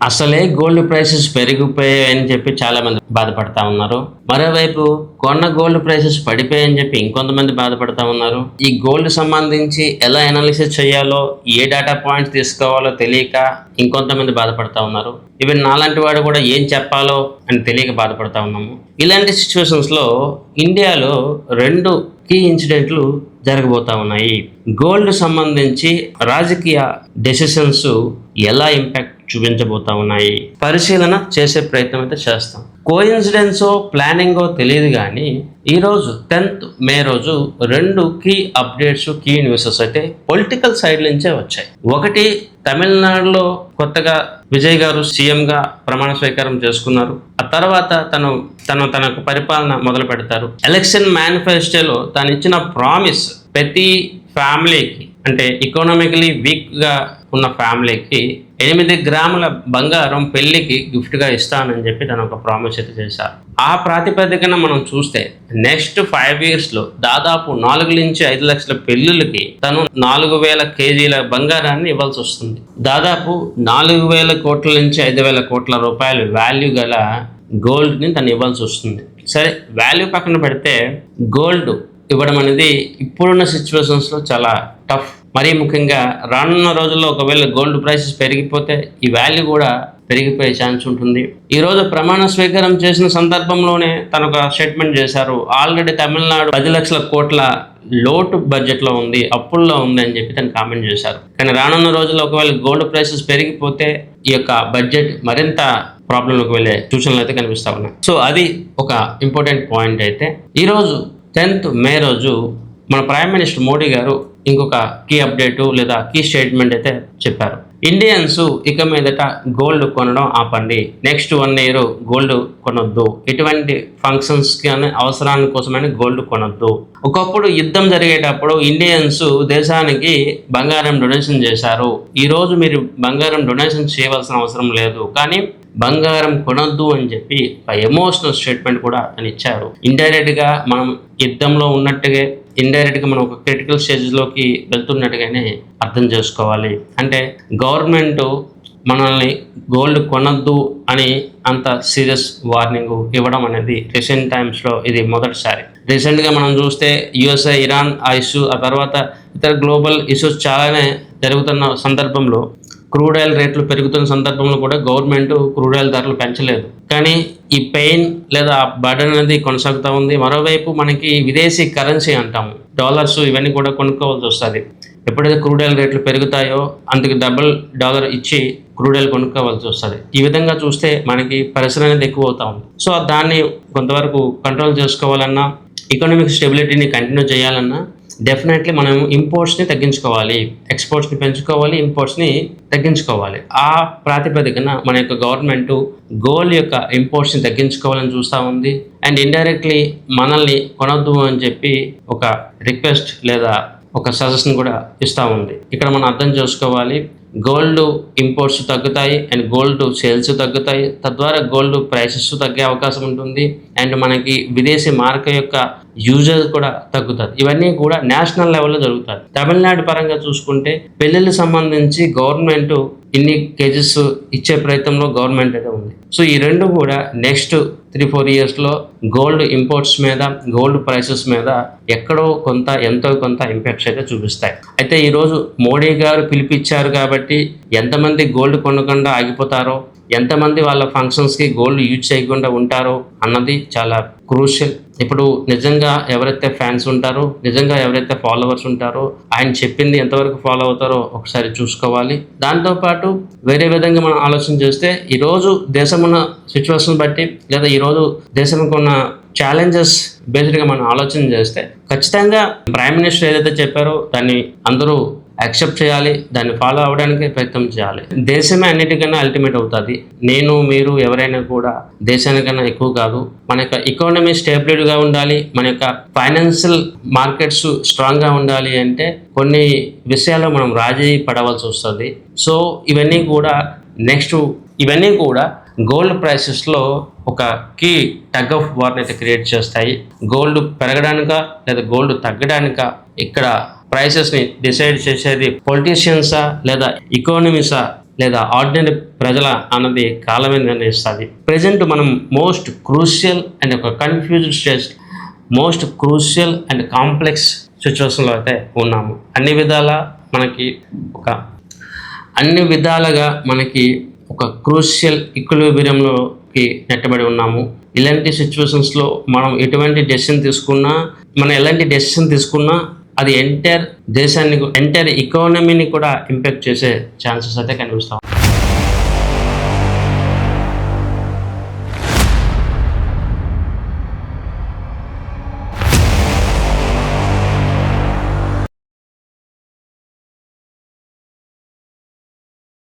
అసలే gold prices పెరిగిపోయాయని చెప్పి చాలా మంది బాధపడతా ఉన్నారు. మరోవైపు కొన్న గోల్డ్ ప్రైసెస్ పడిపోయాయని చెప్పి ఇంకొంతమంది బాధపడతా ఉన్నారు. ఈ గోల్డ్ సంబంధించి ఎలా అనాలిసిస్ చేయాలో, ఏ డేటా పాయింట్స్ తీసుకోవాలో తెలియక ఇంకొంతమంది బాధపడతా ఉన్నారు. ఈవెన్ నాలాంటి వాడు కూడా ఏం చెప్పాలో అని తెలియక బాధపడతా ఉన్నాము. ఇలాంటి సిచ్యువేషన్స్లో ఇండియాలో 2 కీ ఇన్సిడెంట్లు జరగబోతా ఉన్నాయి. గోల్డ్ సంబంధించి రాజకీయ డెసిషన్స్ ఎలా ఇంపాక్ట్ చూపించబోతా ఉన్నాయి పరిశీలన చేసే ప్రయత్నం అయితే చేస్తాం. కోఇన్సిడెన్సో ప్లానింగో తెలియదు కానీ ఈరోజు 10th మే రోజు 2 కీ అప్డేట్స్, కీ న్యూసెస్ అయితే పొలిటికల్ సైడ్ నుంచే వచ్చాయి. ఒకటి, తమిళనాడులో కొత్తగా విజయ్ గారు సీఎంగా ప్రమాణ స్వీకారం చేసుకున్నారు. ఆ తర్వాత తనకు పరిపాలన మొదలు పెడతారు. ఎలక్షన్ మేనిఫెస్టోలో తను ఇచ్చిన ప్రామిస్ ప్రతి ఫ్యామిలీకి, అంటే ఎకనామికలీ వీక్గా ఉన్న ఫ్యామిలీకి 8 గ్రాముల బంగారం పెళ్లికి గిఫ్ట్గా ఇస్తానని చెప్పి తను ఒక ప్రామిస్ అయితే చేశారు. ఆ ప్రాతిపదికన మనం చూస్తే నెక్స్ట్ 5 yearsలో దాదాపు 4 నుంచి 5 లక్షల పెళ్లిళ్ళకి తను 4,000 కేజీల బంగారాన్ని ఇవ్వాల్సి వస్తుంది. దాదాపు 4,000 కోట్ల నుంచి 5,000 కోట్ల రూపాయలు వాల్యూ గల గోల్డ్ని తను ఇవ్వాల్సి వస్తుంది. సరే, వాల్యూ పక్కన పెడితే గోల్డ్ ఇవ్వడం అనేది ఇప్పుడున్న సిచ్యువేషన్స్లో చాలా టఫ్. మరీ ముఖ్యంగా రానున్న రోజుల్లో ఒకవేళ గోల్డ్ ప్రైసెస్ పెరిగిపోతే ఈ వాల్యూ కూడా పెరిగిపోయే ఛాన్స్ ఉంటుంది. ఈరోజు ప్రమాణ స్వీకారం చేసిన సందర్భంలోనే తను ఒక స్టేట్మెంట్ చేశారు. ఆల్రెడీ తమిళనాడు 10 లక్షల కోట్ల లోటు బడ్జెట్లో ఉంది, అప్పుల్లో ఉంది అని చెప్పి తను కామెంట్ చేశారు. కానీ రానున్న రోజుల్లో ఒకవేళ గోల్డ్ ప్రైసెస్ పెరిగిపోతే ఈ యొక్క బడ్జెట్ మరింత ప్రాబ్లంలోకి వెళ్ళే సూచనలు అయితే కనిపిస్తా ఉన్నాయి. సో అది ఒక ఇంపార్టెంట్ పాయింట్. అయితే ఈరోజు 10th మే రోజు మన ప్రైమ్ మినిస్టర్ మోడీ గారు ఇంకొక కీ అప్డేటు లేదా కీ స్టేట్మెంట్ అయితే చెప్పారు. ఇండియన్స్ ఇక మీదట గోల్డ్ కొనడం ఆపండి, నెక్స్ట్ 1 year గోల్డ్ కొనొద్దు, ఎటువంటి ఫంక్షన్స్కి అని అవసరాల కోసమని గోల్డ్ కొనొద్దు. ఒకప్పుడు యుద్ధం జరిగేటప్పుడు ఇండియన్స్ దేశానికి బంగారం డొనేషన్ చేశారు. ఈరోజు మీరు బంగారం డొనేషన్ చేయవలసిన అవసరం లేదు, కానీ బంగారం కొనొద్దు అని చెప్పి ఒక ఎమోషనల్ స్టేట్మెంట్ కూడా అని ఇచ్చారు. ఇండైరెక్ట్గా మనం యుద్ధంలో ఉన్నట్టుగా, ఇండైరెక్ట్గా మనం ఒక క్రిటికల్ స్టేజ్లోకి వెళ్తున్నట్టుగానే అర్థం చేసుకోవాలి. అంటే గవర్నమెంట్ మనల్ని గోల్డ్ కొనొద్దు అని అంత సీరియస్ వార్నింగ్ ఇవ్వడం అనేది రీసెంట్ టైమ్స్లో ఇది మొదటిసారి. రీసెంట్గా మనం చూస్తే యుఎస్ఏ, ఇరాన్ ఆ ఇష్యూ, ఆ తర్వాత ఇతర గ్లోబల్ ఇష్యూస్ చాలానే జరుగుతున్న సందర్భంలో, క్రూడ్ ఆయిల్ రేట్లు పెరుగుతున్న సందర్భంలో కూడా గవర్నమెంట్ క్రూడ్ ఆయిల్ ధరలు పెంచలేదు. కానీ ఈ పెయిన్ లేదా బర్డెన్ అనేది కొనసాగుతూ ఉంది. మరోవైపు మనకి విదేశీ కరెన్సీ అంటాము, డాలర్స్, ఇవన్నీ కూడా కొనుక్కోవాల్సి వస్తుంది. ఎప్పుడైతే క్రూడ్ ఆయిల్ రేట్లు పెరుగుతాయో అందుకు $1 ఇచ్చి క్రూడ్ ఆయిల్ కొనుక్కోవాల్సి వస్తుంది. ఈ విధంగా చూస్తే మనకి పరిశ్రమ అనేది ఎక్కువ అవుతా ఉంది. సో దాన్ని కొంతవరకు కంట్రోల్ చేసుకోవాలన్నా, ఎకనామిక్ స్టెబిలిటీని కంటిన్యూ చేయాలన్నా డెఫినెట్లీ మనం ఇంపోర్ట్స్ని తగ్గించుకోవాలి, ఎక్స్పోర్ట్స్ని పెంచుకోవాలి, ఇంపోర్ట్స్ని తగ్గించుకోవాలి. ఆ ప్రాతిపదికన మన యొక్క గవర్నమెంట్ గోల్డ్ యొక్క ఇంపోర్ట్స్ని తగ్గించుకోవాలని చూస్తూ ఉంది. అండ్ ఇండైరెక్ట్లీ మనల్ని కొనొద్దు అని చెప్పి ఒక రిక్వెస్ట్ లేదా ఒక సజెషన్ కూడా ఇస్తూ ఉంది. ఇక్కడ మనం అర్థం చేసుకోవాలి, గోల్డ్ ఇంపోర్ట్స్ తగ్గుతాయి అండ్ గోల్డ్ సేల్స్ తగ్గుతాయి, తద్వారా గోల్డ్ ప్రైసెస్ తగ్గే అవకాశం ఉంటుంది. అండ్ మనకి విదేశీ మార్క యొక్క యూజెస్ కూడా తగ్గుతుంది. ఇవన్నీ కూడా నేషనల్ లెవెల్లో జరుగుతాయి. తమిళనాడు పరంగా చూసుకుంటే పెళ్లిళ్ళకి సంబంధించి గవర్నమెంట్ ఇన్ని కేజెస్ ఇచ్చే ప్రయత్నంలో గవర్నమెంట్ అయితే ఉంది. సో ఈ 2 కూడా నెక్స్ట్ 3-4 yearsలో గోల్డ్ ఇంపోర్ట్స్ మీద, గోల్డ్ ప్రైసెస్ మీద ఎక్కడో ఎంతో కొంత ఇంపాక్ట్స్ అయితే చూపిస్తాయి. అయితే ఈరోజు మోడీ గారు పిలిపించారు కాబట్టి ఎంతమంది గోల్డ్ కొనకుండా ఆగిపోతారో, ఎంతమంది వాళ్ళ ఫంక్షన్స్కి గోల్డ్ యూజ్ చేయకుండా ఉంటారో అన్నది చాలా క్రూషియల్. ఇప్పుడు నిజంగా ఎవరైతే ఫ్యాన్స్ ఉంటారో, నిజంగా ఎవరైతే ఫాలోవర్స్ ఉంటారో, ఆయన చెప్పింది ఎంతవరకు ఫాలో అవుతారో ఒకసారి చూసుకోవాలి. దాంతోపాటు వేరే విధంగా మనం ఆలోచన చేస్తే ఈరోజు దేశం ఉన్న సిచ్యువేషన్ బట్టి, లేదా ఈరోజు దేశానికి ఉన్న ఛాలెంజెస్ బేస్డ్గా మనం ఆలోచన చేస్తే ఖచ్చితంగా ప్రైమ్ మినిస్టర్ ఏదైతే చెప్పారో దాన్ని అందరూ యాక్సెప్ట్ చేయాలి, దాన్ని ఫాలో అవ్వడానికి ప్రయత్నం చేయాలి. దేశమే అన్నిటికన్నా అల్టిమేట్ అవుతుంది. నేను, మీరు ఎవరైనా కూడా దేశానికన్నా ఎక్కువ కాదు. మన యొక్క ఎకానమీ స్టేబుల్గా ఉండాలి, మన యొక్క ఫైనాన్షియల్ మార్కెట్స్ స్ట్రాంగ్గా ఉండాలి అంటే కొన్ని విషయాల్లో మనం రాజీ పడవలసి వస్తుంది. సో ఇవన్నీ కూడా గోల్డ్ ప్రైసెస్లో ఒక కీ టగ్ ఆఫ్ వార్ని అయితే క్రియేట్ చేస్తాయి. గోల్డ్ పెరగడానికా లేదా గోల్డ్ తగ్గడానికా ఇక్కడ ప్రైసెస్ని డిసైడ్ చేసేది పొలిటీషియన్సా లేదా ఎకానమీసా లేదా ఆర్డినరీ ప్రజల అన్నది కాలమే నిర్ణయిస్తుంది. ప్రజెంట్ మనం మోస్ట్ క్రూషియల్ అండ్ ఒక confused stage, most crucial and complex సిచ్యువేషన్లో అయితే ఉన్నాము. అన్ని విధాలుగా మనకి ఒక క్రూషియల్ ఈక్విలిబ్రియంలోకి నెట్టబడి ఉన్నాము. ఇలాంటి సిచ్యువేషన్స్లో మనం ఎటువంటి డెసిషన్ తీసుకున్నా అది ఎంటైర్ దేశాన్ని, ఎంటైర్ ఎకానమీని కూడా ఇంపాక్ట్ చేసే ఛాన్సెస్ అయితే కనిపిస్తాం.